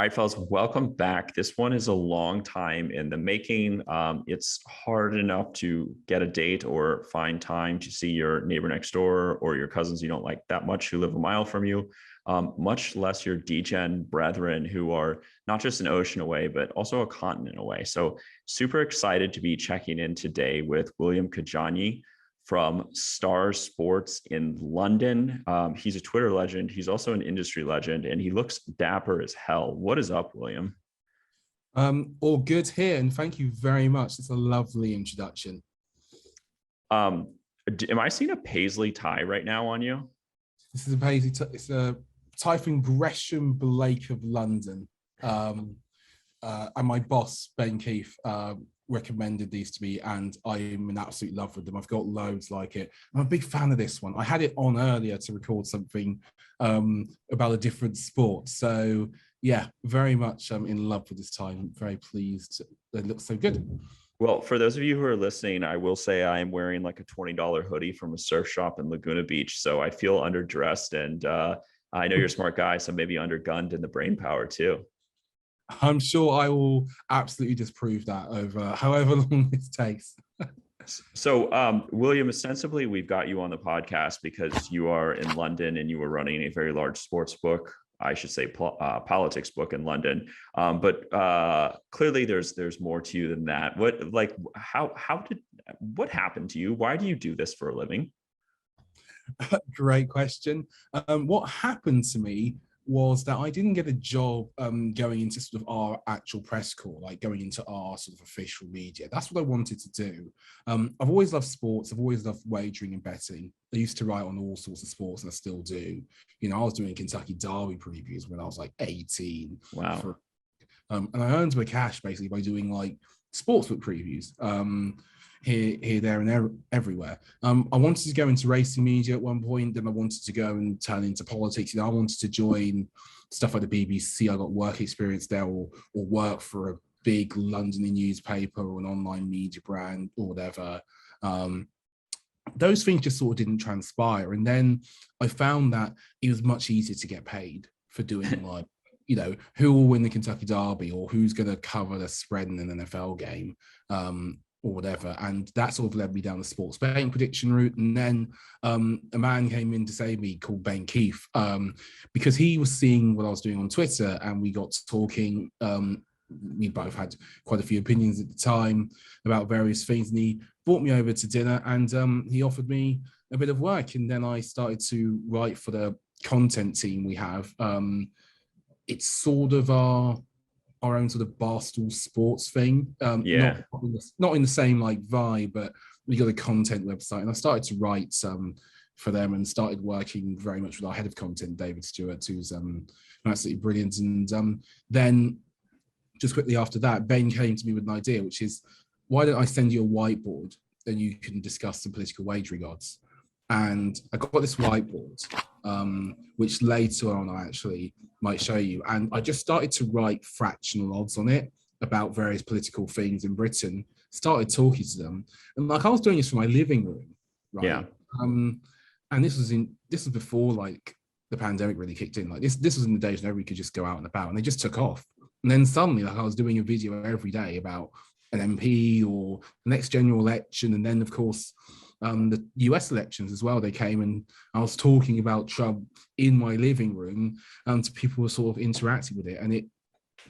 All right, fellas, welcome back. This one is a long time in the making. It's hard enough to get a date or find time to see your neighbor next door or your cousins you don't like that much who live a mile from you, much less your DGen brethren who are not just an ocean away, but also a continent away. So super excited to be checking in today with William Kedjanyi from Star Sports in London. He's a Twitter legend. He's also an industry legend, and he looks dapper as hell. What is up, William? All good here, and thank you very much. It's a lovely introduction. Am I seeing a paisley tie right now on you? This is a paisley. It's a tie from Gresham Blake of London, and my boss Ben Keith recommended these to me, and I'm in absolute love with them. I've got loads like it. I'm a big fan of this one. I had it on earlier to record something about a different sport. So yeah, very much in love with this tie. I'm very pleased. It looks so good. Well, for those of you who are listening, I will say I am wearing like a $20 hoodie from a surf shop in Laguna Beach. So I feel underdressed, and I know you're a smart guy, so maybe undergunned in the brain power too. I'm sure I will absolutely disprove that over however long this takes. So, William, ostensibly, we've got you on the podcast because you are in London and you were running a very large sports book, I should say politics book in London. But clearly there's more to you than that. What happened to you? Why do you do this for a living? Great question. What happened to me was that I didn't get a job going into sort of our actual press corps, like going into our sort of official media. That's what I wanted to do. I've always loved sports. I've always loved wagering and betting. I used to write on all sorts of sports, and I still do. You know, I was doing Kentucky Derby previews when I was like 18. Wow. And I earned my cash basically by doing like sportsbook previews. Here, there, and everywhere. I wanted to go into racing media at one point, then I wanted to go and turn into politics. You know, I wanted to join stuff like the BBC. I got work experience there, or work for a big London newspaper or an online media brand or whatever. Those things just sort of didn't transpire. And then I found that it was much easier to get paid for doing like, you know, who will win the Kentucky Derby or who's going to cover the spread in an NFL game. Or whatever, and that sort of led me down the sports betting prediction route. And then a man came in to save me called Ben Keith, because he was seeing what I was doing on Twitter, and we got talking. We both had quite a few opinions at the time about various things, and he brought me over to dinner, and he offered me a bit of work. And then I started to write for the content team we have. It's sort of our own sort of Barstool Sports thing. Yeah. Not in the same like vibe, but we got a content website, and I started to write for them and started working very much with our head of content, David Stewart, who's absolutely brilliant. And then just quickly after that, Ben came to me with an idea, which is, why don't I send you a whiteboard and you can discuss some political wagering odds? And I got this whiteboard, which later on I actually might show you. And I just started to write fractional odds on it about various political things in Britain, started talking to them. And like, I was doing this from my living room, right? Yeah. And this was before like the pandemic really kicked in. Like this was in the days when everybody could just go out and about, and they just took off. And then suddenly, like, I was doing a video every day about an MP or the next general election. And then of course, the US elections as well, they came, and I was talking about Trump in my living room, and people were sort of interacting with it, and it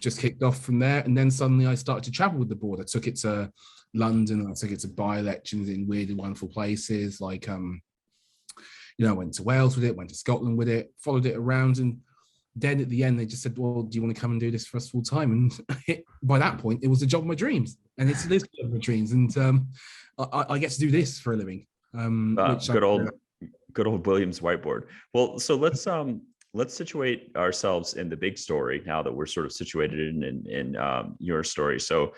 just kicked off from there. And then suddenly I started to travel with the board. I took it to London, and I took it to by-elections in weird and wonderful places, like you know, I went to Wales with it, went to Scotland with it, followed it around, and then at the end they just said, well, do you want to come and do this for us full time? And by that point it was the job of my dreams, and it's the job of my dreams. And I get to do this for a living. Good old William's whiteboard. Well, so let's situate ourselves in the big story now that we're sort of situated in your story. So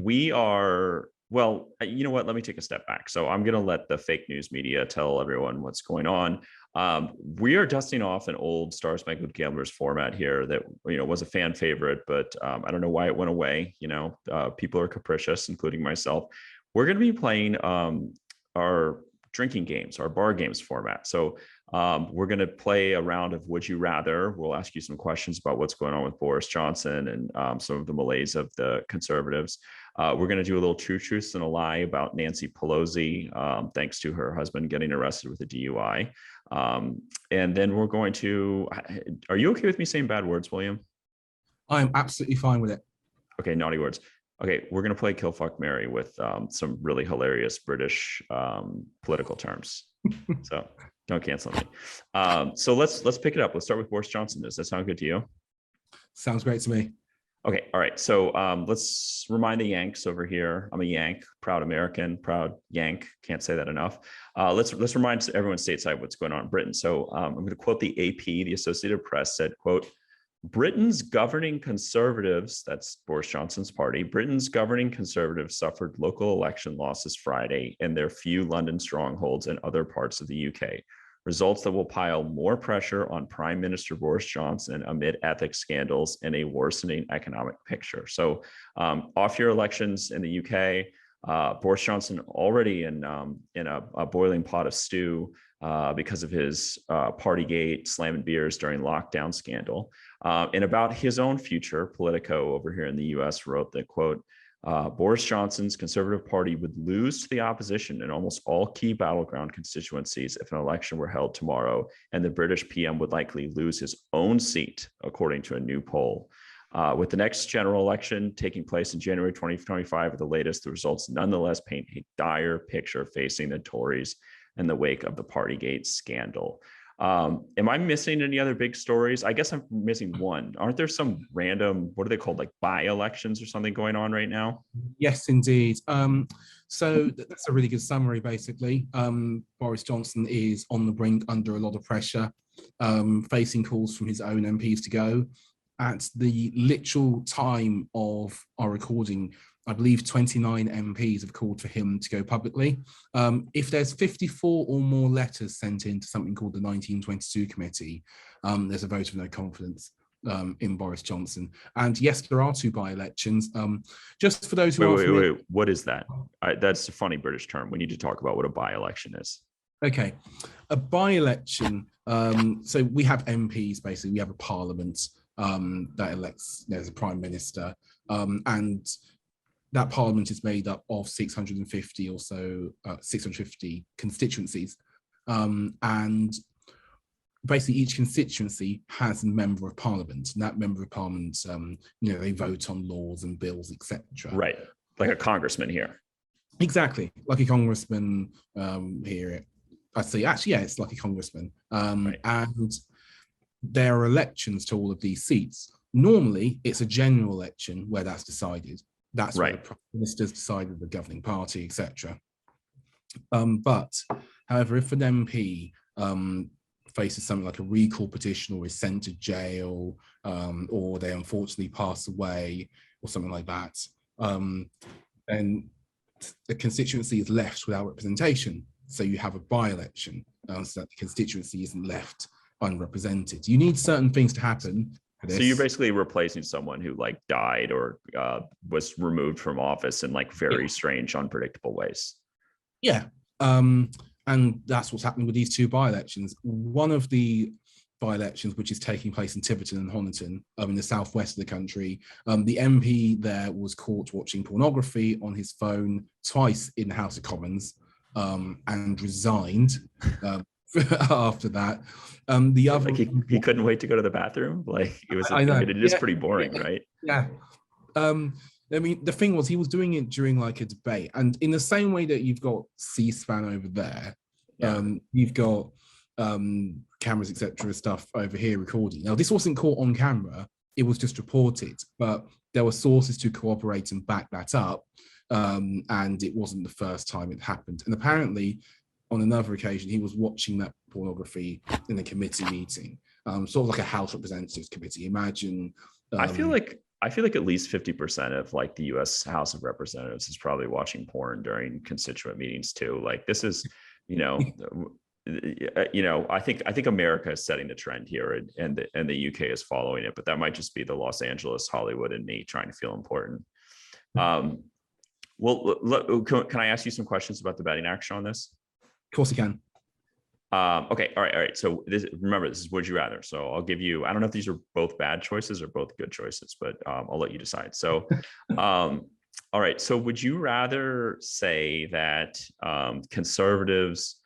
we are, well, you know what? Let me take a step back. So I'm going to let the fake news media tell everyone what's going on. We are dusting off an old Star Spangled Gamblers format here that, you know, was a fan favorite, but I don't know why it went away. You know, people are capricious, including myself. We're going to be playing our drinking games, our bar games format. So we're going to play a round of Would You Rather. We'll ask you some questions about what's going on with Boris Johnson and some of the malaise of the conservatives. We're going to do a little truth and a lie about Nancy Pelosi, thanks to her husband getting arrested with a DUI. And then we're going to, are you okay with me saying bad words, William? I'm absolutely fine with it. Okay, naughty words. Okay, we're going to play Kill Fuck Marry with some really hilarious British political terms. So don't cancel me. So let's pick it up. Let's start with Boris Johnson. Does that sound good to you? Sounds great to me. Okay, all right. So let's remind the Yanks over here. I'm a Yank, proud American, proud Yank. Can't say that enough. Let's remind everyone stateside what's going on in Britain. So I'm going to quote the AP. The Associated Press said, quote, Britain's governing conservatives, that's Boris Johnson's party, Britain's governing conservatives suffered local election losses Friday in their few London strongholds and other parts of the UK. Results that will pile more pressure on Prime Minister Boris Johnson amid ethics scandals and a worsening economic picture. So off year elections in the UK, Boris Johnson already in a boiling pot of stew because of his Partygate slamming beers during lockdown scandal. And about his own future, Politico over here in the US wrote that, quote, Boris Johnson's Conservative Party would lose to the opposition in almost all key battleground constituencies if an election were held tomorrow, and the British PM would likely lose his own seat, according to a new poll. With the next general election taking place in January 2025 at the latest, the results nonetheless paint a dire picture facing the Tories in the wake of the Partygate scandal. Am I missing any other big stories? I guess I'm missing one. Aren't there some random, what are they called, like by-elections or something going on right now? Yes, indeed. So that's a really good summary, basically. Boris Johnson is on the brink under a lot of pressure, facing calls from his own MPs to go. At the literal time of our recording, I believe 29 MPs have called for him to go publicly. If there's 54 or more letters sent in to something called the 1922 committee, there's a vote of no confidence in Boris Johnson. And yes, there are two by-elections. Just for those who wait, what is that? That's a funny British term. We need to talk about what a by-election is. Okay, a by-election. So we have MPs, basically. We have a parliament that elects, there's a prime minister, and that parliament is made up of 650 or so, 650 constituencies. And basically each constituency has a member of parliament, and that member of parliament, they vote on laws and bills, etc. Right, like a congressman here. Exactly, like a congressman here. I'd say, actually, yeah, it's like a congressman. Right. And there are elections to all of these seats. Normally, it's a general election where that's decided. That's right. Where the prime minister's decided the governing party, etc. But, however, if an MP faces something like a recall petition or is sent to jail, or they unfortunately pass away or something like that, then the constituency is left without representation. So you have a by-election, so that the constituency isn't left unrepresented. You need certain things to happen. So you're basically replacing someone who like died or was removed from office in like very strange, unpredictable ways. Yeah, and that's what's happening with these two by-elections. One of the by-elections, which is taking place in Tiverton and Honiton, in the southwest of the country, the MP there was caught watching pornography on his phone twice in the House of Commons, and resigned after that. The other, like he couldn't wait to go to the bathroom. Like it was, it is pretty boring, right? Yeah. I mean, the thing was, he was doing it during like a debate, and in the same way that you've got C-SPAN over there, you've got cameras, etc., stuff over here recording. Now, this wasn't caught on camera; it was just reported, but there were sources to corroborate and back that up, and it wasn't the first time it happened. And apparently, on another occasion, he was watching that pornography in a committee meeting, sort of like a House Representatives Committee. Imagine. I feel like at least 50% of like the U.S. House of Representatives is probably watching porn during constituent meetings too. Like this is, I think America is setting the trend here, and the UK is following it. But that might just be the Los Angeles, Hollywood, and me trying to feel important. Well, can I ask you some questions about the betting action on this? course you can. Okay. All right. So remember, this is would you rather. So I'll give you, I don't know if these are both bad choices or both good choices, but I'll let you decide. So, all right. So would you rather say that conservatives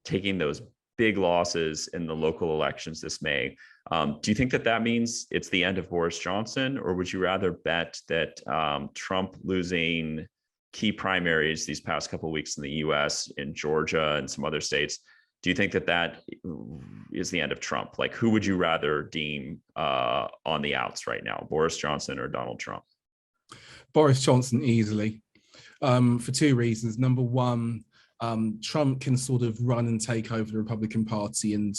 taking those big losses in the local elections this May, do you think that that means it's the end of Boris Johnson, or would you rather bet that Trump losing key primaries these past couple of weeks in the US, in Georgia and some other states, do you think that that is the end of Trump? Like, who would you rather deem on the outs right now, Boris Johnson or Donald Trump? Boris Johnson easily, for two reasons. Number one, Trump can sort of run and take over the Republican Party, and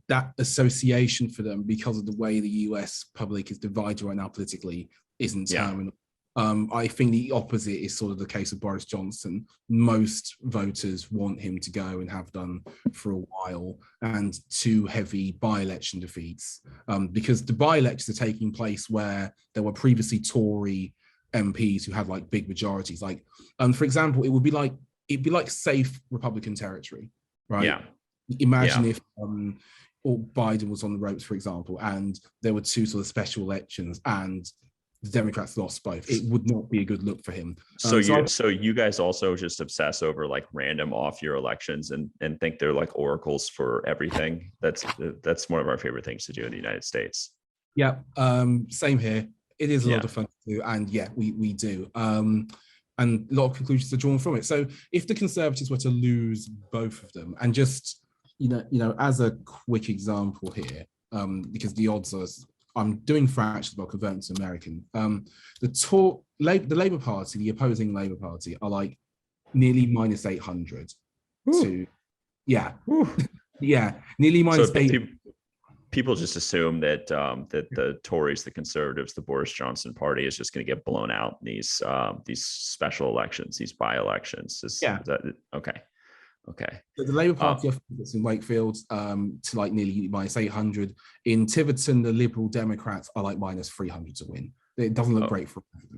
that association for them, because of the way the US public is divided right now politically, isn't terminal. I think the opposite is sort of the case of Boris Johnson. Most voters want him to go and have done for a while, and two heavy by-election defeats, because the by-elections are taking place where there were previously Tory MPs who had like big majorities. Like, for example, it'd be like safe Republican territory, right? Yeah. Imagine if or Biden was on the ropes, for example, and there were two sort of special elections and the Democrats lost both. It would not be a good look for him. So you guys also just obsess over like random off-year elections and think they're like oracles for everything. That's one of our favorite things to do in the United States. Yeah, same here. It is a lot of fun to do, and yeah, we do. And a lot of conclusions are drawn from it. So if the Conservatives were to lose both of them, and just you know, as a quick example here, because the odds are, I'm doing fractions, but I'll convert to American. The Labour Party, the opposing Labour Party, are like nearly minus 800 to, nearly minus 800. People just assume that that the Tories, the Conservatives, the Boris Johnson party is just going to get blown out in these special elections, these by-elections. Okay. So the Labour Party is in Wakefield to like nearly minus 800. In Tiverton, the Liberal Democrats are like minus 300 to win. It doesn't look great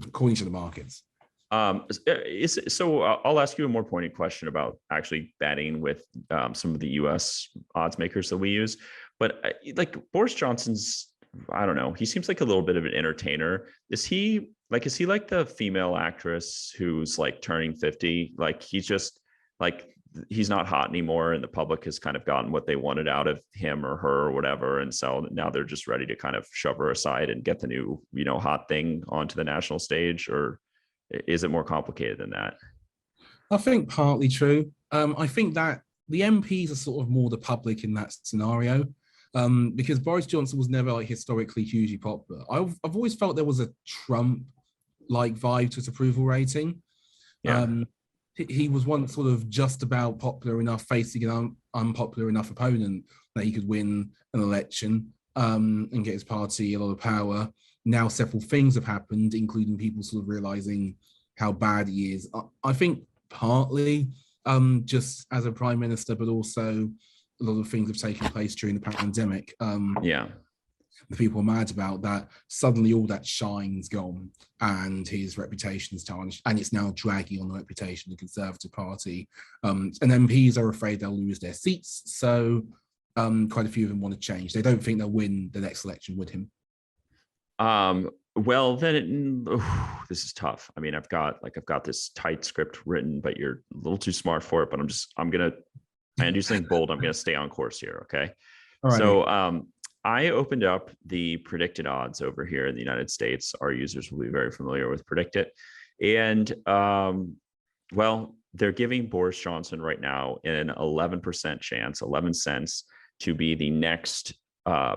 according to the markets. So I'll ask you a more pointed question about actually betting with some of the US odds makers that we use. But like Boris Johnson's, I don't know, he seems like a little bit of an entertainer. Is he like the female actress who's like turning 50? Like he's just like, he's not hot anymore, and the public has kind of gotten what they wanted out of him or her or whatever. And so now they're just ready to kind of shove her aside and get the new, hot thing onto the national stage, or is it more complicated than that? I think partly true. I think that the MPs are sort of more the public in that scenario, because Boris Johnson was never like historically hugely popular. I've always felt there was a Trump-like vibe to his approval rating. Yeah. He was once sort of just about popular enough, facing an unpopular enough opponent, that he could win an election and get his party a lot of power. Now several things have happened, including people sort of realizing how bad he is. I think partly just as a prime minister, but also a lot of things have taken place during the pandemic. The people are mad about that. Suddenly all that shine's gone and his reputation's tarnished, and it's now dragging on the reputation of the Conservative Party. And MPs are afraid they'll lose their seats, so quite a few of them want to change. They don't think they'll win the next election with him. Well, then this is tough. I mean, I've got this tight script written, but you're a little too smart for it. But I'm gonna do something bold. I'm gonna stay on course here. Okay. All right. So I opened up the predicted odds over here in the United States. Our users will be very familiar with Predictit. And well, they're giving Boris Johnson right now an 11% chance, 11 cents, to be the next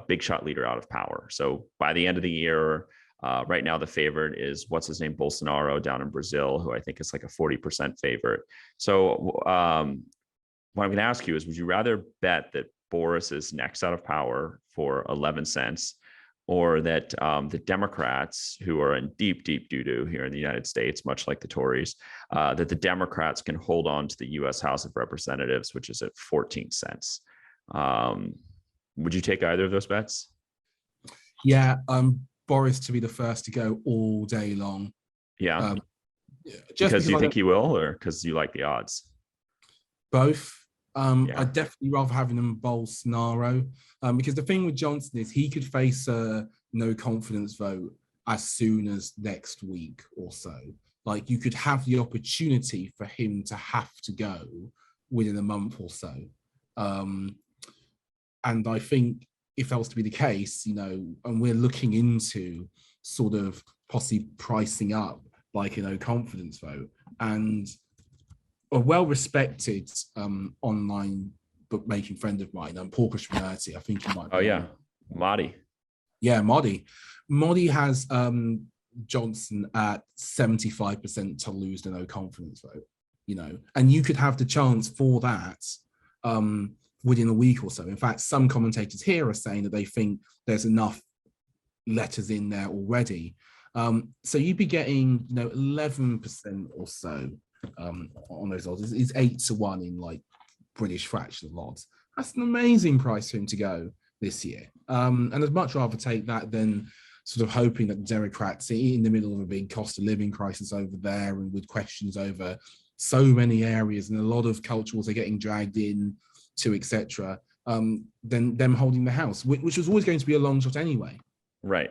big shot leader out of power. So by the end of the year, right now the favorite is what's his name, Bolsonaro down in Brazil, who I think is like a 40% favorite. So what I'm going to ask you is, would you rather bet that Boris is next out of power for 11 cents, or that the Democrats, who are in deep doo-doo here in the United States, much like the Tories, that the Democrats can hold on to the U.S. House of Representatives, which is at 14 cents? Would you take either of those bets? Yeah, Boris to be the first to go all day long. Yeah. Just because you think he will, or because you like the odds? Both. Yeah. I'd definitely rather have him bowl scenario, because the thing with Johnson is he could face a no confidence vote as soon as next week or so. Like, you could have the opportunity for him to have to go within a month or so. And I think if that was to be the case, and we're looking into sort of possibly pricing up like a no confidence vote, and a well-respected online bookmaking friend of mine, Paul Krishnamurti, I think he might be. Oh yeah, Madi. Yeah, Modi has Johnson at 75% to lose the no confidence vote, and you could have the chance for that within a week or so. In fact, some commentators here are saying that they think there's enough letters in there already. So you'd be getting 11% or so on those odds. It's 8-1 in like British fractional odds. That's an amazing price for him to go this year. And I'd much rather take that than sort of hoping that the Democrats, in the middle of a big cost of living crisis over there and with questions over so many areas and a lot of cultures are getting dragged in to, etc., then them holding the House, which was always going to be a long shot anyway. Right.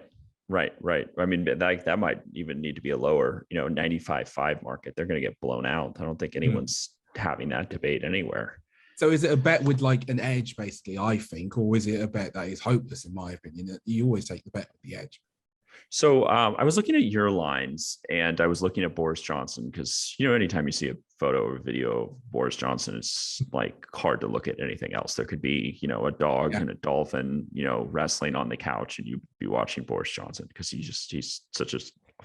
I mean, that might even need to be a lower, 95.5 market. They're going to get blown out. I don't think anyone's having that debate anywhere. So is it a bet with like an edge, basically, I think, or is it a bet that is hopeless, in my opinion? You always take the bet with the edge. So I was looking at your lines and I was looking at Boris Johnson because, anytime you see a photo or video of Boris Johnson, it's like hard to look at anything else. There could be, a dog and a dolphin, wrestling on the couch and you'd be watching Boris Johnson because he's such an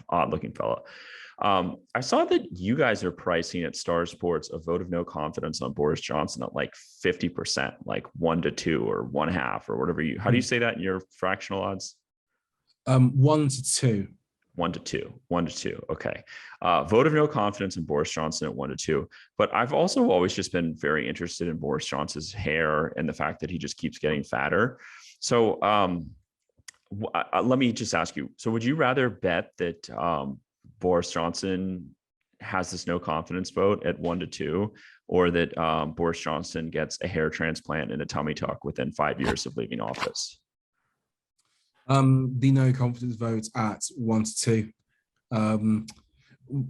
odd looking fella. I saw that you guys are pricing at Star Sports a vote of no confidence on Boris Johnson at like 50%, like 1-2 or 1/2 or whatever how do you say that in your fractional odds? 1-2. 1-2. Okay. Vote of no confidence in Boris Johnson at 1-2. But I've also always just been very interested in Boris Johnson's hair and the fact that he just keeps getting fatter. So let me just ask you. So would you rather bet that Boris Johnson has this no confidence vote at 1-2, or that Boris Johnson gets a hair transplant and a tummy tuck within 5 years of leaving office? The no confidence vote at 1-2.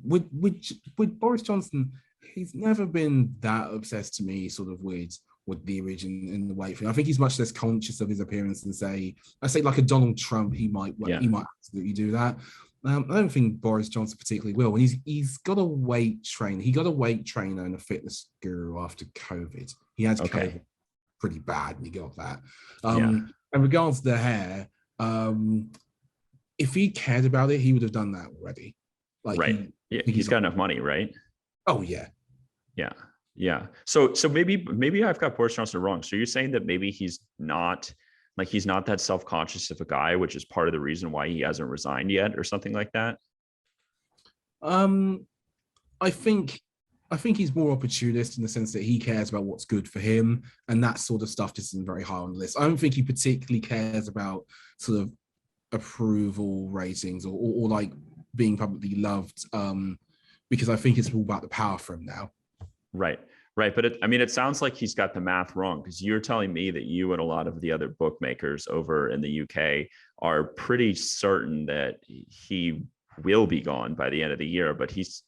With Boris Johnson, he's never been that obsessed to me, sort of with the origin and the weight thing. I think he's much less conscious of his appearance than say like a Donald Trump. He might absolutely do that. I don't think Boris Johnson particularly will. And he's got a weight trainer. He got a weight trainer and a fitness guru after COVID. He had COVID pretty bad, and he got that. In regards to the hair, if he cared about it, he would have done that already. Like, he's got enough money, right? Oh yeah. So maybe I've got Boris Johnson wrong. So you're saying that maybe he's not that self-conscious of a guy, which is part of the reason why he hasn't resigned yet, or something like that? I think he's more opportunist in the sense that he cares about what's good for him, and that sort of stuff just isn't very high on the list. I don't think he particularly cares about sort of approval ratings or like being publicly loved, because I think it's all about the power for him now. Right. But it sounds like he's got the math wrong, because you're telling me that you and a lot of the other bookmakers over in the UK are pretty certain that he will be gone by the end of the year, but he's,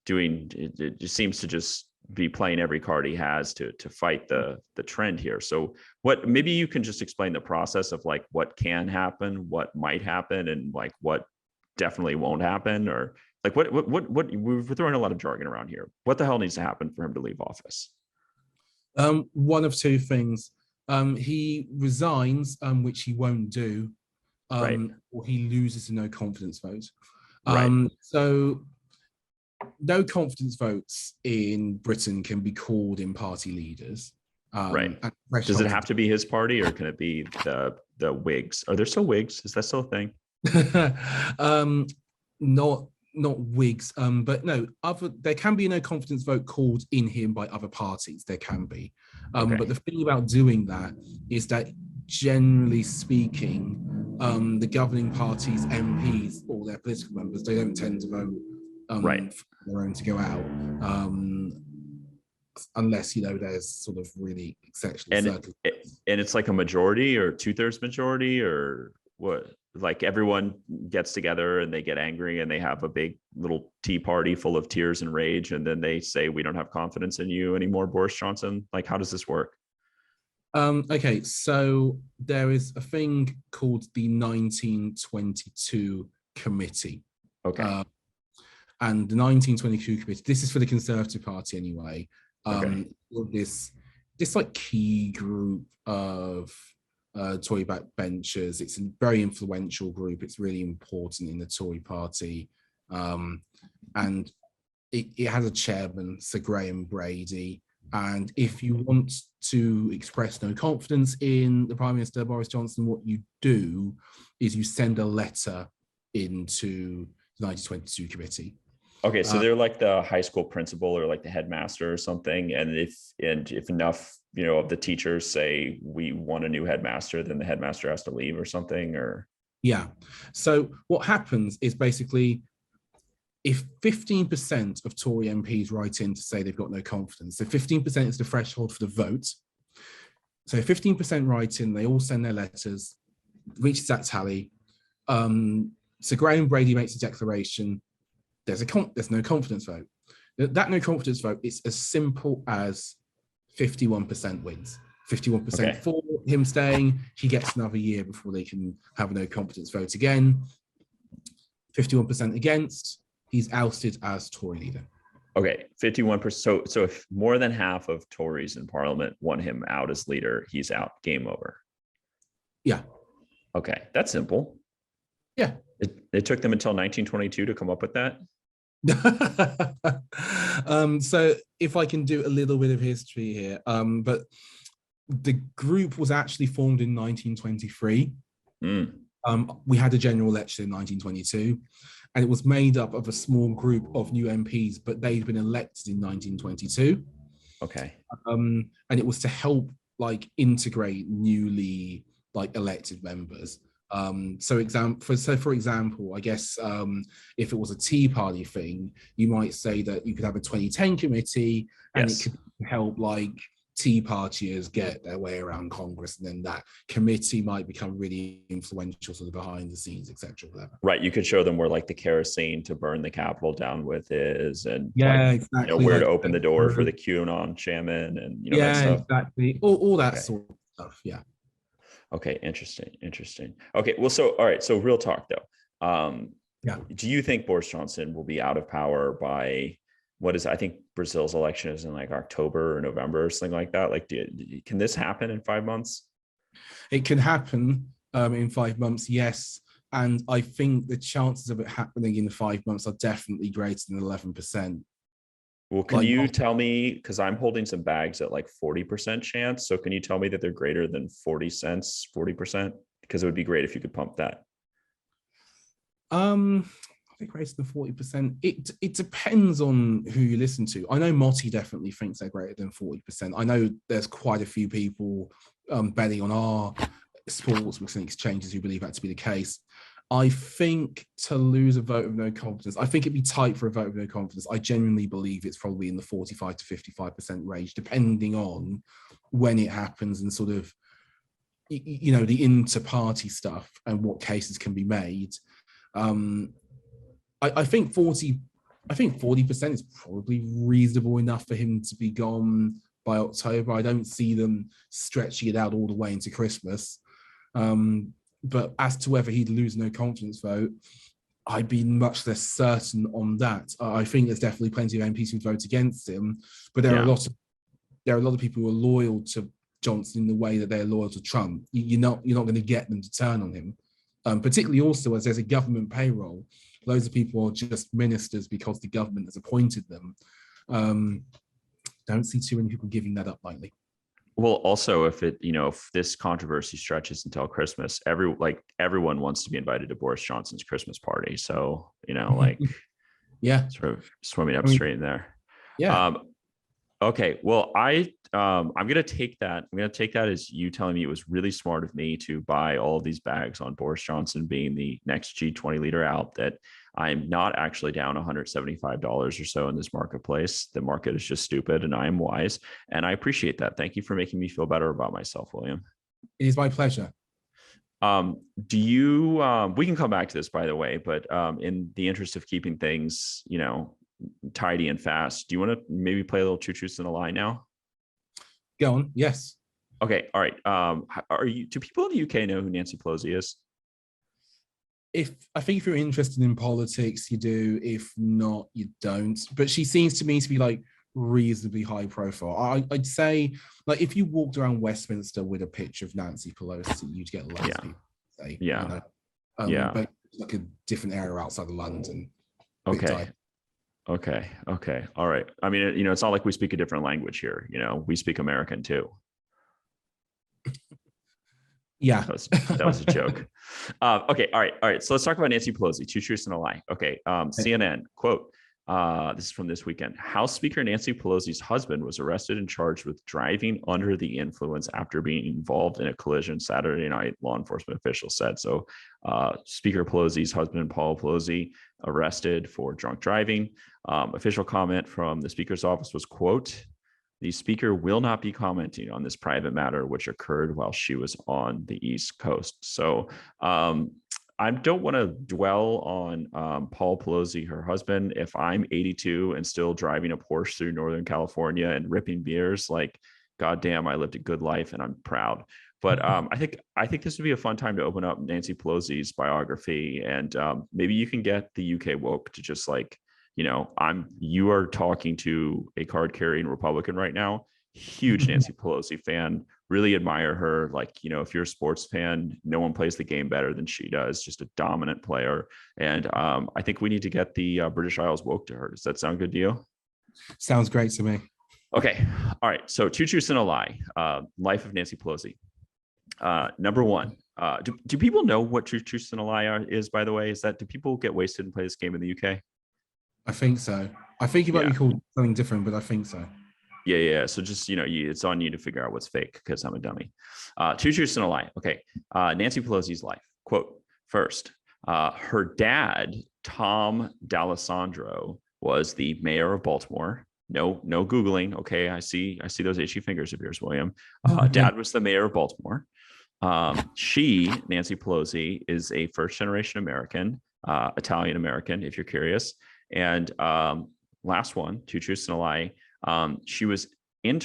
doing it just seems to just be playing every card he has to fight the trend here. So maybe you can just explain the process of like what can happen, what might happen, and like what definitely won't happen, or like what we're throwing a lot of jargon around here. What the hell needs to happen for him to leave office? One of two things. He resigns, which he won't do, or he loses a no confidence vote. So no confidence votes in Britain can be called in party leaders. Does it have to be his party, or can it be the Whigs? Are there still Whigs? Is that still a thing? Not Whigs, but no, there can be a no confidence vote called in him by other parties. There can be, but the thing about doing that is that, generally speaking, the governing party's MPs or their political members, they don't tend to vote for their own to go out. unless there's sort of really exceptional And circumstances. and it's like a majority or 2/3 majority or what? Like everyone gets together and they get angry and they have a big little tea party full of tears and rage, and then they say, we don't have confidence in you anymore, Boris Johnson. Like, how does this work? Okay, so there is a thing called the 1922 committee. Okay. And the 1922 committee, this is for the Conservative Party anyway. Okay. This like key group of Tory backbenchers. It's a very influential group. It's really important in the Tory party. And it has a chairman, Sir Graham Brady. And if you want to express no confidence in the Prime Minister, Boris Johnson, what you do is you send a letter into the 1922 committee. Okay, so they're like the high school principal or like the headmaster or something. And if enough, of the teachers say we want a new headmaster, then the headmaster has to leave or something, or yeah. So what happens is basically if 15% of Tory MPs write in to say they've got no confidence, so 15% is the threshold for the vote. So 15% write in, they all send their letters, reaches that tally. So Graham Brady makes a declaration. There's no confidence vote. That no confidence vote is as simple as 51% wins. 51% for him staying. He gets another year before they can have a no confidence vote again. 51% against. He's ousted as Tory leader. Okay, 51%. So if more than half of Tories in Parliament want him out as leader, he's out. Game over. Yeah. Okay, that's simple. Yeah. It took them until 1922 to come up with that. So if I can do a little bit of history here, but the group was actually formed in 1923. We had a general election in 1922, and it was made up of a small group of new MPs, but they'd been elected in 1922. Okay. And it was to help integrate newly elected members. For example, I guess if it was a Tea Party thing, you might say that you could have a 2010 committee, and it could help Tea Partiers get their way around Congress, and then that committee might become really influential, sort of behind the scenes, etc. Right, you could show them where the kerosene to burn the Capitol down with is, and exactly, where to open the door for the QAnon shaman, and that stuff. Exactly, all that sort of stuff. Yeah. Okay, interesting. Okay, well, all right, so real talk though. Do you think Boris Johnson will be out of power by I think Brazil's election is in October or November or something like that? Can this happen in 5 months? It can happen in 5 months, yes. And I think the chances of it happening in 5 months are definitely greater than 11%. Well, can you tell me, because I'm holding some bags at 40% chance. So can you tell me that they're greater than 40 cents, 40%? Because it would be great if you could pump that. I think greater than 40%. It depends on who you listen to. I know Motti definitely thinks they're greater than 40%. I know there's quite a few people betting on our sports exchanges who believe that to be the case. I think to lose a vote of no confidence, I think it'd be tight for a vote of no confidence. I genuinely believe it's probably in the 45 to 55% range, depending on when it happens and sort of, the inter-party stuff and what cases can be made. I think 40% is probably reasonable enough for him to be gone by October. I don't see them stretching it out all the way into Christmas. But as to whether he'd lose no confidence vote, I'd be much less certain on that. I think there's definitely plenty of MPs who'd vote against him, but there are a lot of people who are loyal to Johnson in the way that they're loyal to Trump. You're not going to get them to turn on him. Particularly also as there's a government payroll. Loads of people are just ministers because the government has appointed them. Don't see too many people giving that up lightly. Well, also, if this controversy stretches until Christmas, everyone wants to be invited to Boris Johnson's Christmas party. So, yeah, sort of swimming upstream there. Yeah. Okay, well, I'm gonna take that. I'm gonna take that as you telling me it was really smart of me to buy all of these bags on Boris Johnson being the next G20 leader out. That I'm not actually down $175 or so in this marketplace. The market is just stupid, and I am wise, and I appreciate that. Thank you for making me feel better about myself, William. It is my pleasure. Do you? We can come back to this, by the way, but in the interest of keeping things, tidy and fast, do you want to maybe play a little True Truths and a Lie now? Go on. Yes. Okay. All right. Do people in the UK know who Nancy Pelosi is? If you're interested in politics, you do. If not, you don't. But she seems to me to be like reasonably high profile. I'd say, like, if you walked around Westminster with a picture of Nancy Pelosi, you'd get loads of people say, yeah. But like a different area outside of London. Okay. Okay. All right. I mean, it's not like we speak a different language here. We speak American too. Yeah. That was a joke. Okay. All right. So let's talk about Nancy Pelosi. Two truths and a lie. Okay. CNN quote. This is from this weekend. House Speaker Nancy Pelosi's husband was arrested and charged with driving under the influence after being involved in a collision Saturday night, law enforcement officials said. So Speaker Pelosi's husband, Paul Pelosi, arrested for drunk driving. Official comment from the Speaker's office was, quote, "The Speaker will not be commenting on this private matter, which occurred while she was on the East Coast." So I don't want to dwell on Paul Pelosi, her husband. If I'm 82 and still driving a Porsche through Northern California and ripping beers, like, goddamn, I lived a good life and I'm proud. But I think this would be a fun time to open up Nancy Pelosi's biography, and maybe you can get the UK woke to just you are talking to a card carrying Republican right now. Huge Nancy Pelosi fan. Really admire her. If you're a sports fan, no one plays the game better than she does. Just a dominant player. And I think we need to get the British Isles woke to her. Does that sound good to you? Sounds great to me. Okay. All right. So two truths and a lie. Life of Nancy Pelosi. Number one. Do people know what two truths and a lie is, by the way? Do people get wasted and play this game in the UK? I think so. I think it might be called something different, but I think so. Yeah. So just, it's on you to figure out what's fake because I'm a dummy. Two truths and a lie. Okay. Nancy Pelosi's life. Quote, first, her dad, Tom D'Alessandro, was the mayor of Baltimore. No Googling. Okay. I see those itchy fingers of yours, William. Dad was the mayor of Baltimore. Nancy Pelosi, is a first-generation American, Italian American, if you're curious. And last one, two truths and a lie. She was an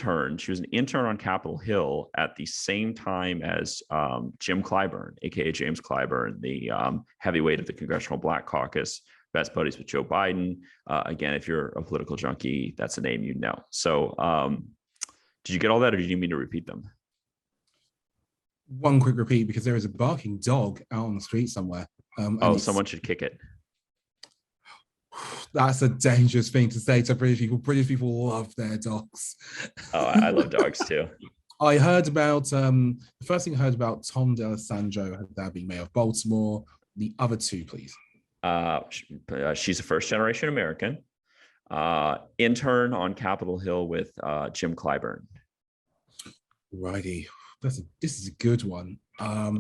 intern on Capitol Hill at the same time as Jim Clyburn, aka James Clyburn, the heavyweight of the Congressional Black Caucus, best buddies with Joe Biden. Again, if you're a political junkie, that's a name you know. So did you get all that, or did you need me to repeat them? One quick repeat, because there is a barking dog out on the street somewhere. Someone should kick it. That's a dangerous thing to say to British people. British people love their dogs. Oh, I love dogs too. I heard about the first thing I heard about Tom D'Alessandro, that being mayor of Baltimore. The other two, please. She's a first-generation American, intern on Capitol Hill with Jim Clyburn. Righty, this is a good one. I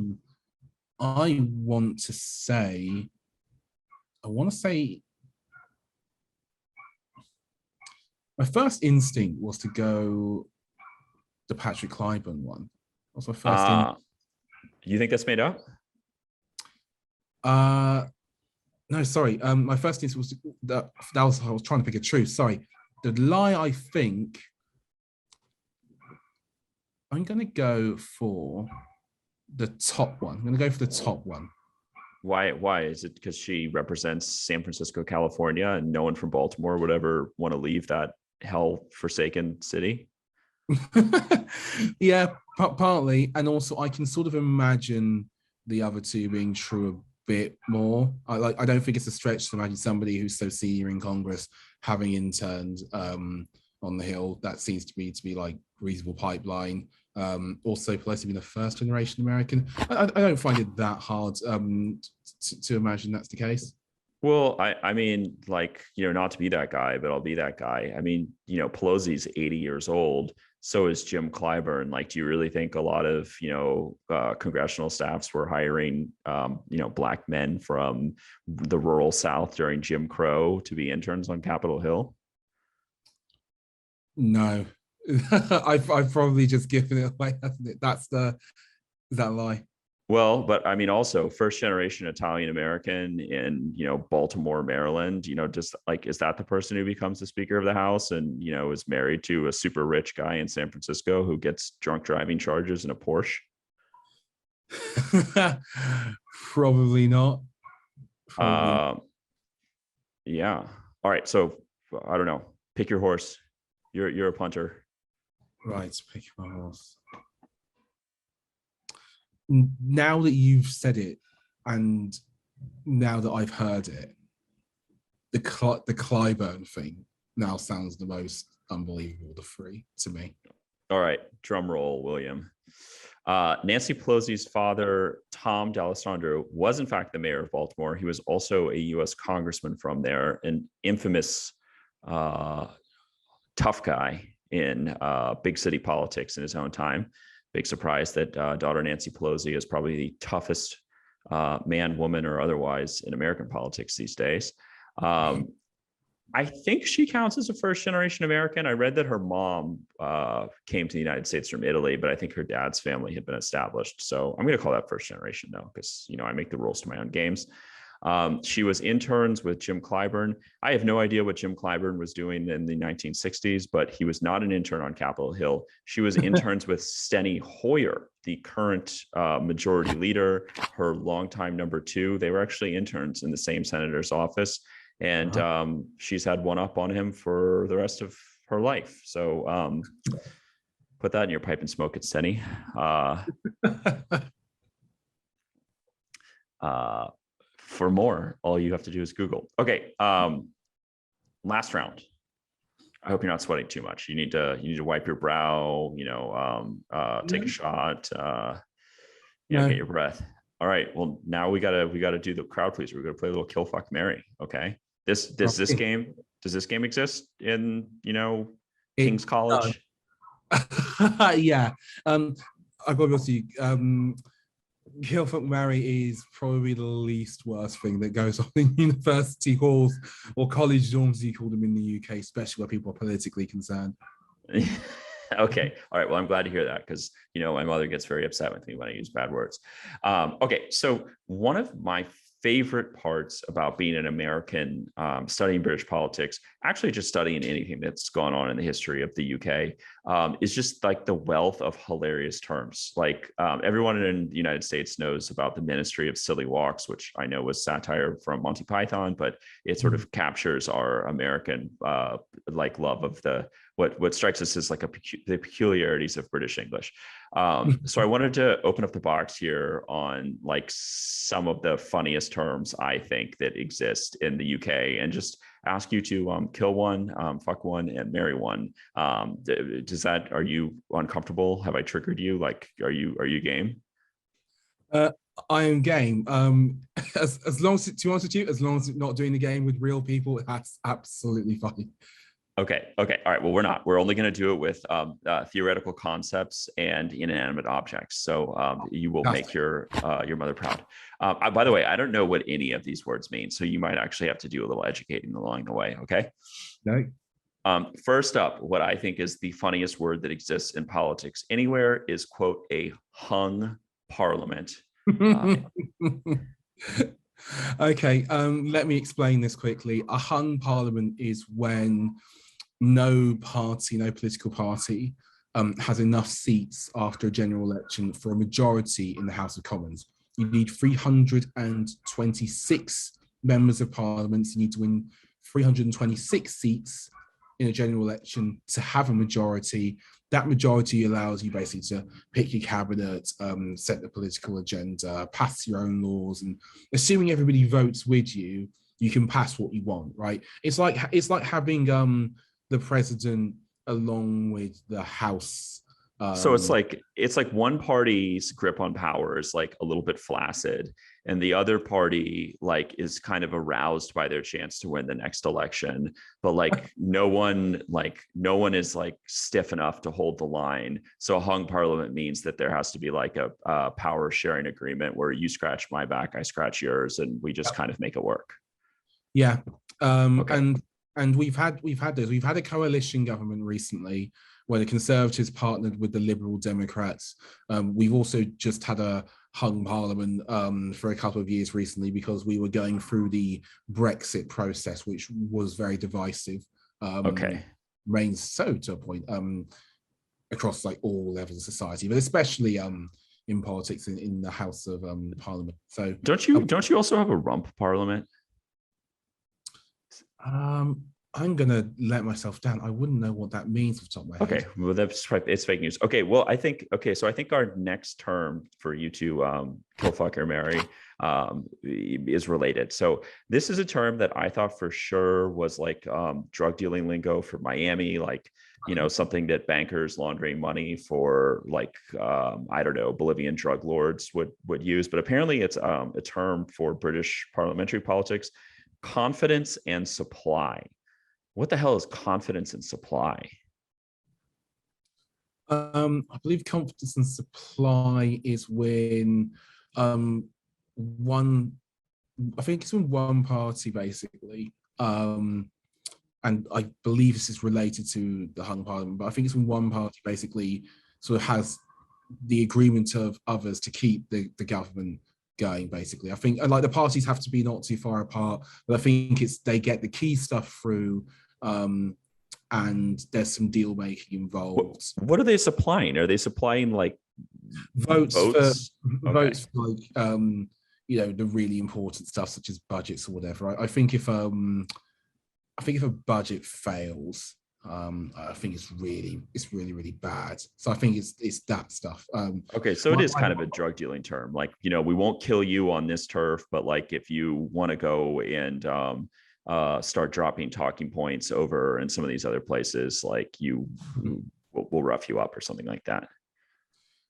want to say. My first instinct was to go the Patrick Clyburn one. That was my first instinct. You think that's made up? No, sorry. My first instinct was that I was trying to pick a truth. Sorry. The lie, I think I'm going to go for the top one. I'm going to go for the top one. Why? Is it because she represents San Francisco, California, and no one from Baltimore would ever want to leave that hell-forsaken city? Yeah, partly. And also I can sort of imagine the other two being true a bit more. I don't think it's a stretch to imagine somebody who's so senior in Congress having interned on the Hill. That seems to me to be like reasonable pipeline. Also Pelosi being a first generation American. I don't find it that hard to imagine that's the case. Well, I mean, like, not to be that guy, but I'll be that guy. I mean, Pelosi's 80 years old. So is Jim Clyburn. Like, do you really think a lot of, congressional staffs were hiring, black men from the rural South during Jim Crow to be interns on Capitol Hill? No, I've probably just given it away, hasn't it? Is that a lie? Well, but I mean, also first generation Italian American in, Baltimore, Maryland, just like, is that the person who becomes the Speaker of the House and, is married to a super rich guy in San Francisco who gets drunk driving charges in a Porsche? Probably not. Yeah. All right. So I don't know. Pick your horse. You're a punter. Right. Pick my horse. Now that you've said it, and now that I've heard it, the Clyburn thing now sounds the most unbelievable of the three to me. All right, drum roll, William. Nancy Pelosi's father, Tom D'Alessandro, was in fact the mayor of Baltimore. He was also a U.S. congressman from there, an infamous tough guy in big city politics in his own time. Big surprise that daughter Nancy Pelosi is probably the toughest man, woman, or otherwise in American politics these days. I think she counts as a first generation American. I read that her mom came to the United States from Italy, but I think her dad's family had been established. So I'm going to call that first generation though, because, I make the rules to my own games. She was interns with Jim Clyburn. I have no idea what Jim Clyburn was doing in the 1960s, but he was not an intern on Capitol Hill. She was interns with Steny Hoyer, the current majority leader, her longtime number two. They were actually interns in the same senator's office. And she's had one up on him for the rest of her life. So put that in your pipe and smoke it, Steny. For more, all you have to do is Google. Okay, last round. I hope you're not sweating too much. You need to wipe your brow. Take a shot. Get your breath. All right. Well, now we gotta do the crowd pleaser. We're gonna play a little Kill Fuck Marry. Okay. Does this game exist in King's College? Yeah. I've got to see. Kill Fuck Marry is probably the least worst thing that goes on in university halls or college dorms, you call them in the UK, especially where people are politically concerned. Okay. All right. Well, I'm glad to hear that because, my mother gets very upset with me when I use bad words. Okay. So one of my favorite parts about being an American studying British politics, actually just studying anything that's gone on in the history of the UK, is just like the wealth of hilarious terms. Like everyone in the United States knows about the Ministry of Silly Walks, which I know was satire from Monty Python, but it sort of captures our American love of what strikes us as like the peculiarities of British English. So I wanted to open up the box here on like some of the funniest terms I think that exist in the UK, and just ask you to kill one, fuck one, and marry one. Are you uncomfortable? Have I triggered you? Like, are you game? I am game. As long as, to be honest with you, as long as it's not doing the game with real people, that's absolutely fine. Okay. All right. Well, we're not. We're only going to do it with theoretical concepts and inanimate objects. So you will make your mother proud. By the way, I don't know what any of these words mean, so you might actually have to do a little educating along the way. Okay. No. First up, what I think is the funniest word that exists in politics anywhere is, quote, a hung parliament. Okay, let me explain this quickly. A hung parliament is when no political party has enough seats after a general election for a majority in the House of Commons. You need 326 members of parliament. You need to win 326 seats in a general election to have a majority. That majority allows you basically to pick your cabinet, set the political agenda, pass your own laws, and assuming everybody votes with you, you can pass what you want, right? It's like having the president along with the House So it's like one party's grip on power is like a little bit flaccid, and the other party like is kind of aroused by their chance to win the next election. But no one is like stiff enough to hold the line. So a hung parliament means that there has to be like a power sharing agreement where you scratch my back, I scratch yours, and we just kind of make it work. Yeah. Okay. And we've had those. We've had a coalition government recently where the Conservatives partnered with the Liberal Democrats. We've also just had a hung parliament for a couple of years recently because we were going through the Brexit process, which was very divisive. Okay. Remains so to a point across like all levels of society, but especially in politics in the House of Parliament. So don't you also have a rump parliament? I'm gonna let myself down. I wouldn't know what that means off the top of my head. Okay, well it's fake news. Okay, well I think our next term for you to kill, fuck, or marry is related. So this is a term that I thought for sure was like drug dealing lingo for Miami, like something that bankers laundering money for like I don't know, Bolivian drug lords would use, but apparently it's a term for British parliamentary politics. Confidence and supply. What the hell is confidence and supply? I believe confidence and supply is when one party basically, and I believe this is related to the hung parliament, but I think it's when one party basically sort of has the agreement of others to keep the government going. Basically, I think like the parties have to be not too far apart, but I think they get the key stuff through, and there's some deal making involved. What are they supplying? Are they supplying like votes for like the really important stuff such as budgets or whatever? I think if a budget fails, I think it's really bad. So I think it's that stuff. Okay, so it is kind of a drug dealing term. Like, we won't kill you on this turf, but like if you want to go and start dropping talking points over in some of these other places, like we'll rough you up or something like that.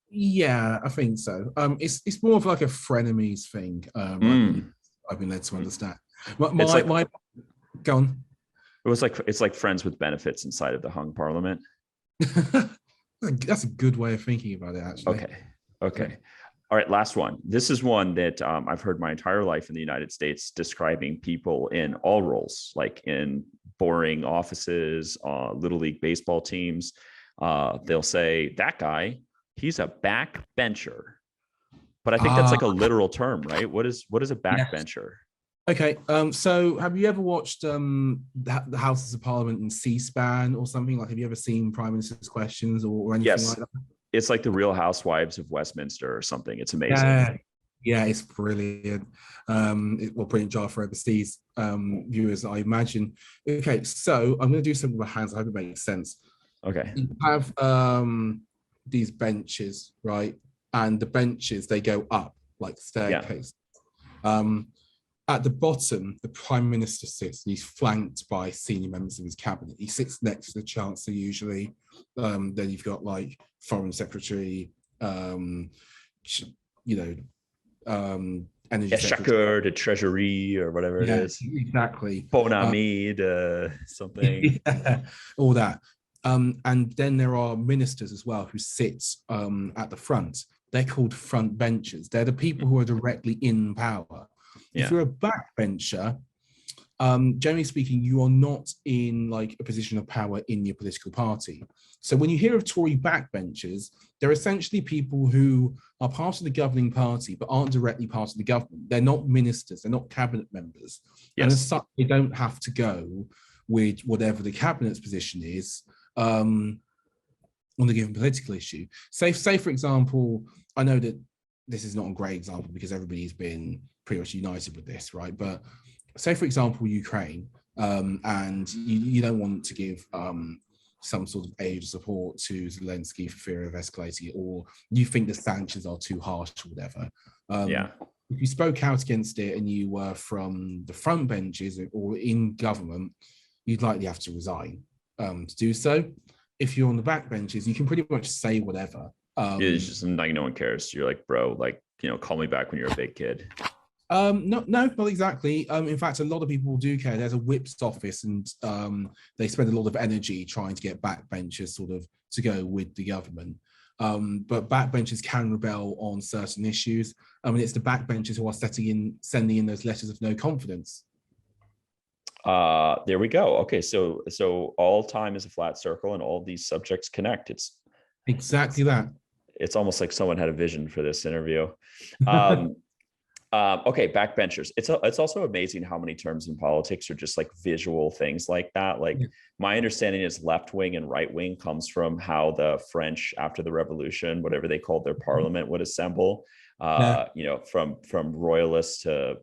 Yeah, I think so. It's more of like a frenemies thing. I've been led to understand. Go on. It's like friends with benefits inside of the hung parliament. That's a good way of thinking about it, actually. Okay. All right, last one. This is one that I've heard my entire life in the United States describing people in all roles, like in boring offices, little league baseball teams. They'll say, that guy, he's a backbencher. But I think that's like a literal term, right? What is a backbencher? Yes. Okay, so have you ever watched the Houses of Parliament in C-SPAN or something? Like, have you ever seen Prime Minister's Questions or anything like that? It's like the Real Housewives of Westminster or something. It's amazing. Yeah, it's brilliant. It brilliant jar for overseas viewers, I imagine. Okay, so I'm going to do something with my hands. I hope it makes sense. Okay. You have these benches, right? And the benches, they go up like staircase. Yeah. At the bottom, the Prime Minister sits, and he's flanked by senior members of his cabinet. He sits next to the Chancellor usually. Then you've got like Foreign Secretary, energy Secretary, the Treasury, or whatever it is. Exactly. Bonamide, something. Yeah, all that. And then there are ministers as well who sit at the front. They're called front benchers. They're the people who are directly in power. If you're a backbencher, generally speaking, you are not in like a position of power in your political party. So when you hear of Tory backbenchers, they're essentially people who are part of the governing party but aren't directly part of the government. They're not ministers, they're not cabinet members. Yes. And as such, they don't have to go with whatever the cabinet's position is on a given political issue. Say for example, I know that this is not a great example because everybody's been pretty much united with this, right? But say, for example, Ukraine, and you don't want to give some sort of aid or support to Zelensky for fear of escalating it, or you think the sanctions are too harsh or whatever. If you spoke out against it and you were from the front benches or in government, you'd likely have to resign to do so. if you're on the backbenches, you can pretty much say whatever. It's just like no one cares. You're like, bro, like, call me back when you're a big kid. No, not exactly. In fact, a lot of people do care. There's a whips office, and they spend a lot of energy trying to get backbenchers sort of to go with the government. But backbenchers can rebel on certain issues. It's the backbenchers who are sending in those letters of no confidence. There we go. Okay, so all time is a flat circle, and all these subjects connect. It's exactly that. It's almost like someone had a vision for this interview. Okay, backbenchers. It's also amazing how many terms in politics are just like visual things like that. Like my understanding is left wing and right wing comes from how the French after the revolution, whatever they called their parliament, would assemble. From royalists to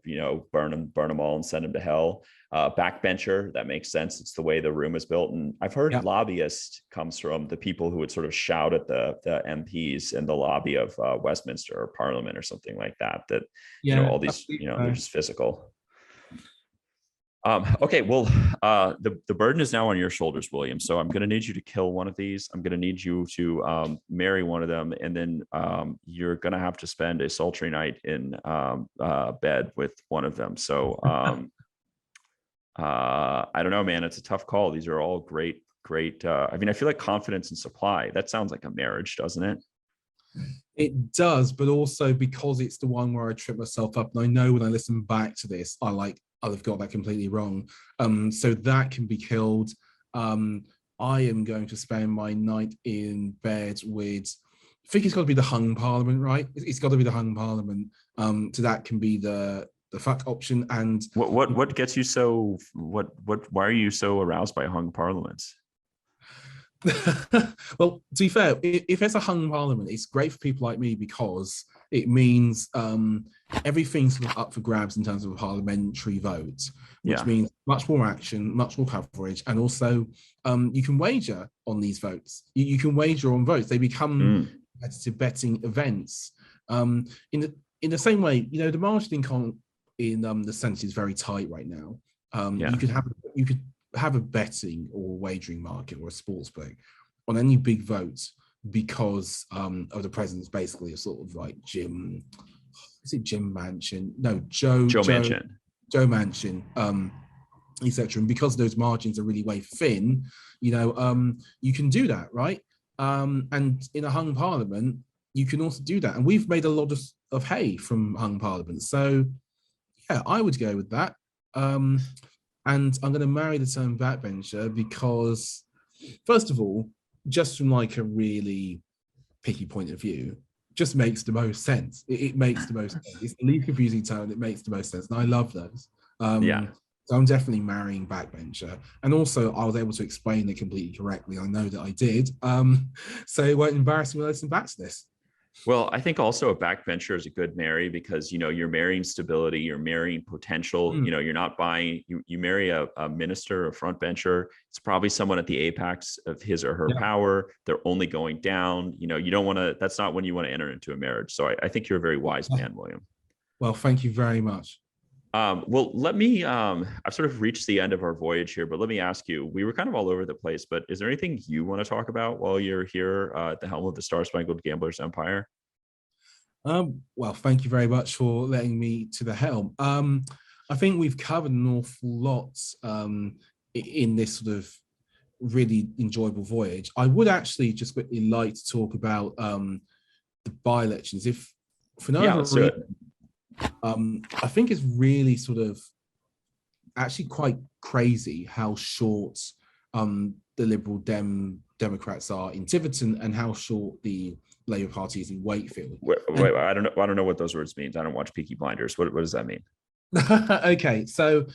burn them all and send them to hell. Backbencher, that makes sense. It's the way the room is built. And I've heard lobbyist comes from the people who would sort of shout at the MPs in the lobby of Westminster or Parliament or something like that. All these, they're just physical. Okay, well, the burden is now on your shoulders, William. So I'm going to need you to kill one of these. I'm going to need you to marry one of them, and then you're going to have to spend a sultry night in bed with one of them. So I don't know, man. It's a tough call. These are all great. I feel like confidence and supply. That sounds like a marriage, doesn't it? It does, but also because it's the one where I trip myself up, and I know when I listen back to this, I've got that completely wrong. So that can be killed. I am going to spend my night in bed with, I think it's got to be the hung parliament, right? It's got to be the hung parliament. So that can be the fuck option. And what gets you so, why are you so aroused by hung parliaments? Well, to be fair, if there's a hung parliament, it's great for people like me because it means everything's sort of up for grabs in terms of a parliamentary vote, which means much more action, much more coverage, and also you can wager on these votes. You can wager on votes; they become competitive betting events. In the same way, the margin in the Senate is very tight right now. You could have a betting or wagering market or a sports book on any big vote because of the president's basically a sort of like Jim Manchin? No, Joe Manchin. Joe Manchin, etc. And because those margins are really way thin, you can do that, right? And in a hung parliament, you can also do that. And we've made a lot of hay from hung parliament. So yeah, I would go with that. And I'm going to marry the term backbencher because, first of all, just from like a really picky point of view, just makes the most sense. It makes the most sense. It's the least confusing term. It makes the most sense. And I love those. So I'm definitely marrying backbencher. And also, I was able to explain it completely correctly. I know that I did. So it won't embarrass me when I listen back to this. Well, I think also a backbencher is a good marry because, you're marrying stability, you're marrying potential, you're not buying, you marry a minister, a front bencher. It's probably someone at the apex of his or her power. They're only going down, you don't want to, that's not when you want to enter into a marriage. So I think you're a very wise man, William. Well, thank you very much. Well, let me, I've sort of reached the end of our voyage here, but let me ask you, we were kind of all over the place, but is there anything you want to talk about while you're here at the helm of the Star Spangled Gamblers empire? Well, thank you very much for letting me to the helm. I think we've covered an awful lot in this sort of really enjoyable voyage. I would actually just quickly like to talk about the by-elections. If for no other reason, I think it's really sort of actually quite crazy how short the Liberal Democrats are in Tiverton and how short the Labour Party is in Wakefield. Wait, I don't know what those words mean. I don't watch Peaky Blinders. What does that mean? Okay, so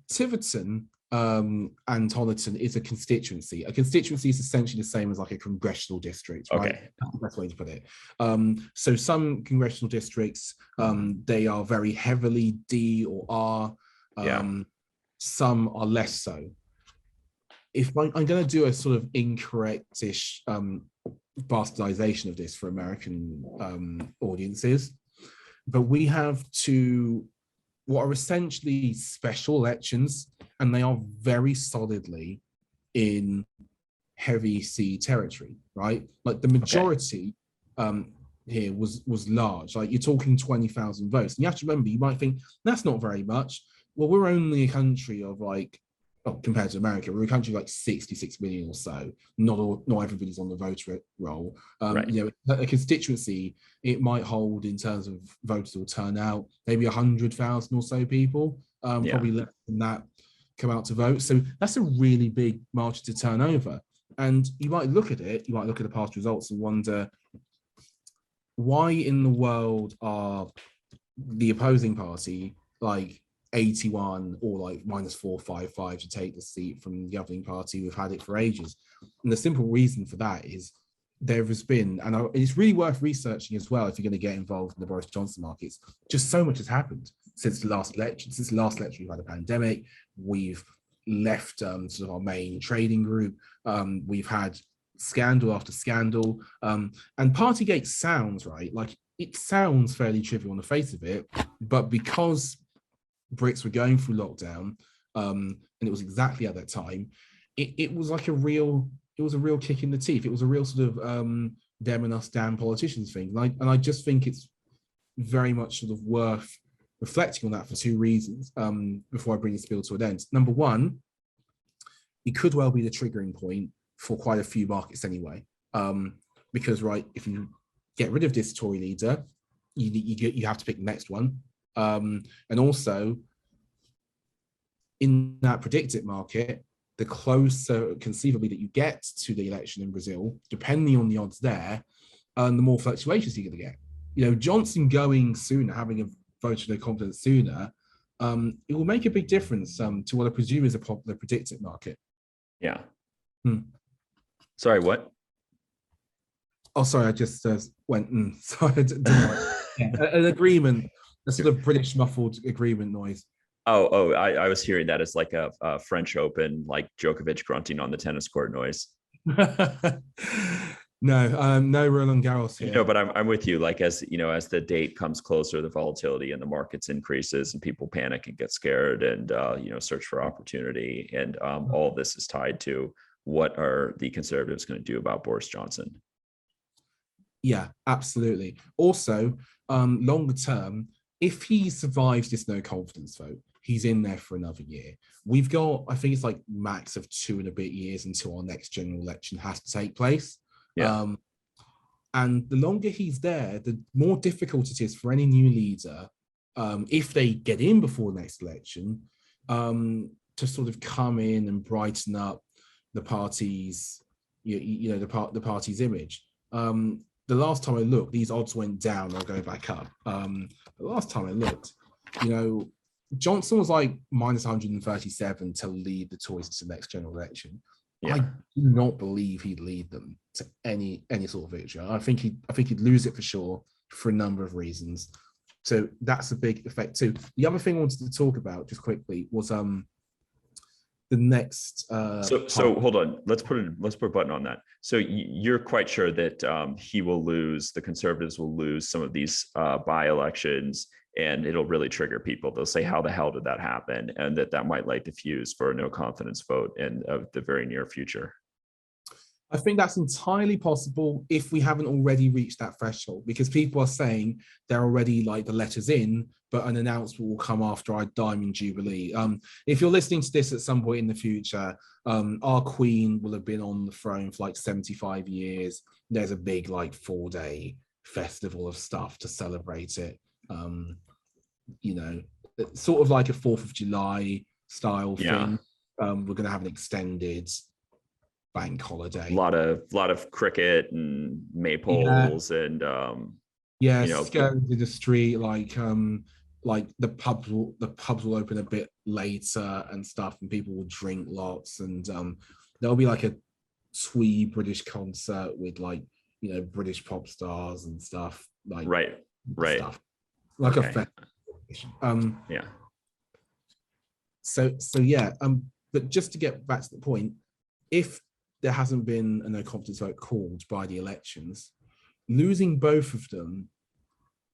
Tiverton and Honiton is a constituency. A constituency is essentially the same as like a congressional district, right? Okay. That's the best way to put it. So some congressional districts, they are very heavily D or R. Some are less so. If I'm going to do a sort of incorrect-ish bastardization of this for American audiences, but we have what are essentially special elections, and they are very solidly in heavy C territory, right? Like the majority here was large. Like you're talking 20,000 votes. And you have to remember, you might think that's not very much. Well, we're only a country of like, well, compared to America, we're a country of like 66 million or so. Not everybody's on the voter roll. You know, a constituency, it might hold in terms of voters will turn out maybe 100,000 or so people, probably less than that, come out to vote. So that's a really big margin to turn over. And you might look at it, you might look at the past results and wonder, why in the world are the opposing party like 81 or like minus 455 to take the seat from the governing party? We've had it for ages. And the simple reason for that is there has been, and it's really worth researching as well if you're going to get involved in the Boris Johnson markets, just so much has happened since the last election. Since the last election, we've had a pandemic, we've left sort of our main trading group, we've had scandal after scandal, and Partygate sounds right, like it sounds fairly trivial on the face of it, but because Brits were going through lockdown, and it was exactly at that time, it was like a real kick in the teeth. It was a real sort of them and us damn politicians thing, and I just think it's very much sort of worth reflecting on that for two reasons before I bring this bill to an end. Number one, it could well be the triggering point for quite a few markets anyway, because right, if you get rid of this Tory leader, you have to pick the next one, and also in that predicted market, the closer conceivably that you get to the election in Brazil, depending on the odds there, the more fluctuations you're going to get. You know, Johnson going sooner, having a vote of no confidence sooner, it will make a big difference to what I presume is a popular predicted market. Yeah. Sorry, what? Oh, sorry, I just went. Sorry, an agreement, a sort of British muffled agreement noise. I was hearing that as like a French Open, like Djokovic grunting on the tennis court noise. No Roland Garros here. No, but I'm with you. Like, as you know, as the date comes closer, the volatility in the markets increases and people panic and get scared and search for opportunity. And all of this is tied to what are the Conservatives going to do about Boris Johnson? Yeah, absolutely. Also, longer term, if he survives this no confidence vote, he's in there for another year. We've got, I think it's like max of 2 and a bit years until our next general election has to take place. Yeah. And the longer he's there, the more difficult it is for any new leader, if they get in before the next election, to sort of come in and brighten up the party's, the party's image. The last time I looked, these odds went down. They'll go back up. The last time I looked, Johnson was like minus 137 to lead the Tories to the next general election. Yeah. I do not believe he'd lead them to any sort of victory. I think he'd lose it for sure for a number of reasons. So that's a big effect too. The other thing I wanted to talk about just quickly was the next. So hold on. Let's put a button on that. So you're quite sure that he will lose. The Conservatives will lose some of these by-elections, and it'll really trigger people. They'll say, "How the hell did that happen?" And that might light the fuse for a no confidence vote in the very near future. I think that's entirely possible if we haven't already reached that threshold, because people are saying they're already like the letters in, but an announcement will come after our Diamond Jubilee. If you're listening to this at some point in the future, our Queen will have been on the throne for like 75 years. There's a big like 4-day festival of stuff to celebrate it. Sort of like a 4th of July style thing. We're going to have an extended bank holiday. A lot of cricket and maypoles and going to the street, like the pubs will open a bit later and stuff, and people will drink lots, and there'll be like a twee British concert with like British pop stars and stuff, like right stuff. Like okay. A festival. But just to get back to the point, if there hasn't been a no confidence vote called by the elections, losing both of them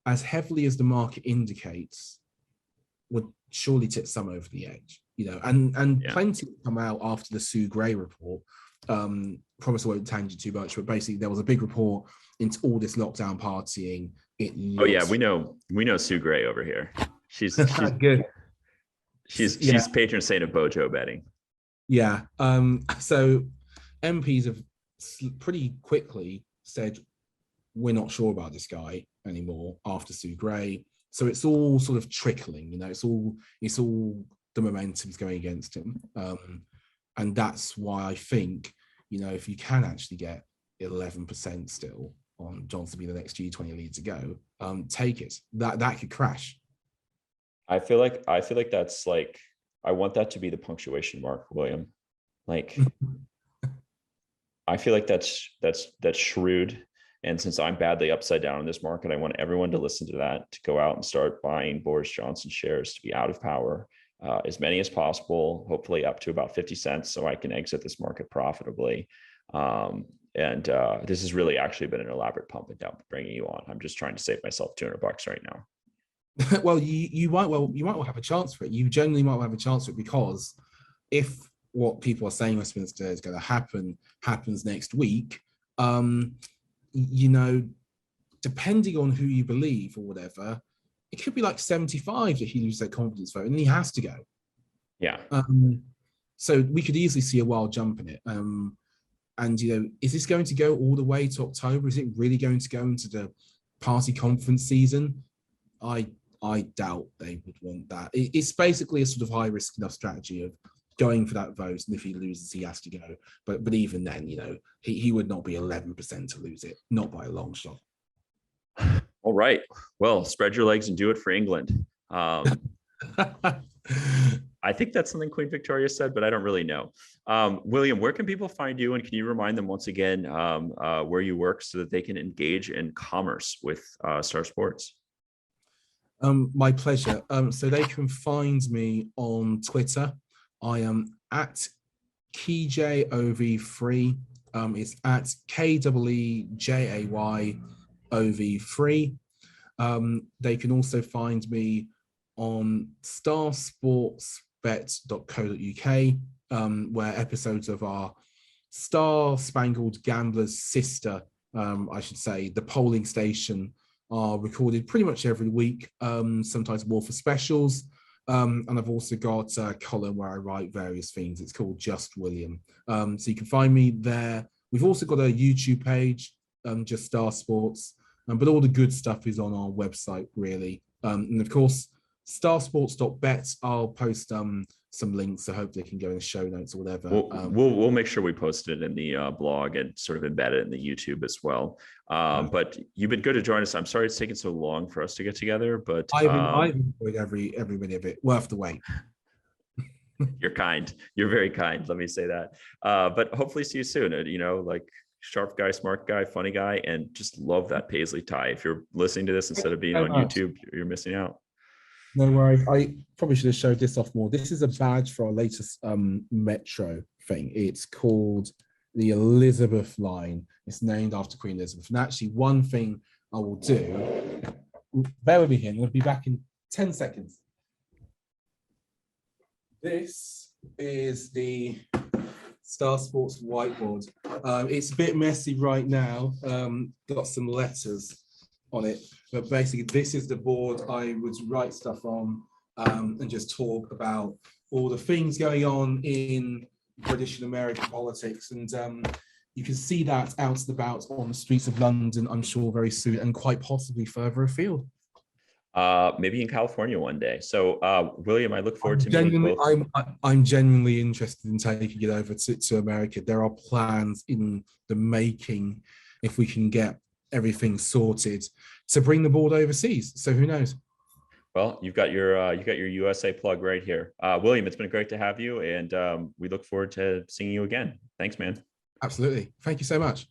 as heavily as the market indicates would surely tip some over the edge, and plenty come out after the Sue Gray report promise I won't tangent too much, but basically there was a big report into all this lockdown partying. It Oh yeah, looks we know Sue Gray over here. She's good. she's patron saint of Bojo betting. Yeah. So MPs have pretty quickly said we're not sure about this guy anymore after Sue Gray. So it's all sort of trickling, you know, it's all the momentum's going against him. And that's why I think, you know, if you can actually get 11% still on Johnson being the next G20 lead to go, take it. That could crash. I feel like that's like, I want that to be the punctuation mark, William. Like, I feel like that's shrewd. And since I'm badly upside down in this market, I want everyone to listen to that, to go out and start buying Boris Johnson shares to be out of power, as many as possible, hopefully up to about 50 cents, so I can exit this market profitably. This has really actually been an elaborate pump and dump bringing you on. I'm just trying to save myself $200 right now. Well, you might well have a chance for it. You generally might have a chance for it, because if what people are saying Westminster is going to happens next week, you know, depending on who you believe or whatever, it could be like 75 that he loses their confidence vote, and he has to go. Yeah. So we could easily see a wild jump in it. And you know, is this going to go all the way to October? Is it really going to go into the party conference season? I doubt they would want that. It's basically a sort of high risk enough strategy of going for that vote, and if he loses, he has to go. But even then, you know, he would not be 11% to lose it, not by a long shot. All right. Well, spread your legs and do it for England. I think that's something Queen Victoria said, but I don't really know. William, where can people find you? And can you remind them once again where you work so that they can engage in commerce with Star Sports? My pleasure. So they can find me on Twitter. I am at KeyJayOV3. It's at KEEJAYOV3. They can also find me on starsportsbet.co.uk, where episodes of our Star Spangled Gamblers sister, I should say, the polling station, are recorded pretty much every week, sometimes more for specials. And I've also got a column where I write various things. It's called Just William. So you can find me there. We've also got a YouTube page, just Star Sports, but all the good stuff is on our website, really. And of course, starsports.bet, I'll post some links, so hopefully they can go in the show notes or whatever. We'll make sure we post it in the blog and sort of embed it in the YouTube as well. But you've been good to join us. I'm sorry it's taken so long for us to get together, but I've enjoyed every minute of it. Worth the wait. You're kind. You're very kind. Let me say that. But hopefully see you soon. You know, like, sharp guy, smart guy, funny guy, and just love that Paisley tie. If you're listening to this instead of being on YouTube, you're missing out. No worries. I probably should have showed this off more. This is a badge for our latest Metro thing. It's called the Elizabeth line. It's named after Queen Elizabeth. And actually, one thing I will do, bear with me here, I'm going to be back in 10 seconds. This is the Star Sports whiteboard. It's a bit messy right now. Got some letters on it, but basically this is the board I would write stuff on, and just talk about all the things going on in British and American politics. And you can see that out and about on the streets of London, I'm sure, very soon, and quite possibly further afield. Maybe in California one day. So William, I look forward to meeting both. I'm genuinely interested in taking it over to America. There are plans in the making, if we can get everything sorted, to bring the board overseas. So who knows? Well, you've got your USA plug right here. William, it's been great to have you, and we look forward to seeing you again. Thanks, man. Absolutely. Thank you so much.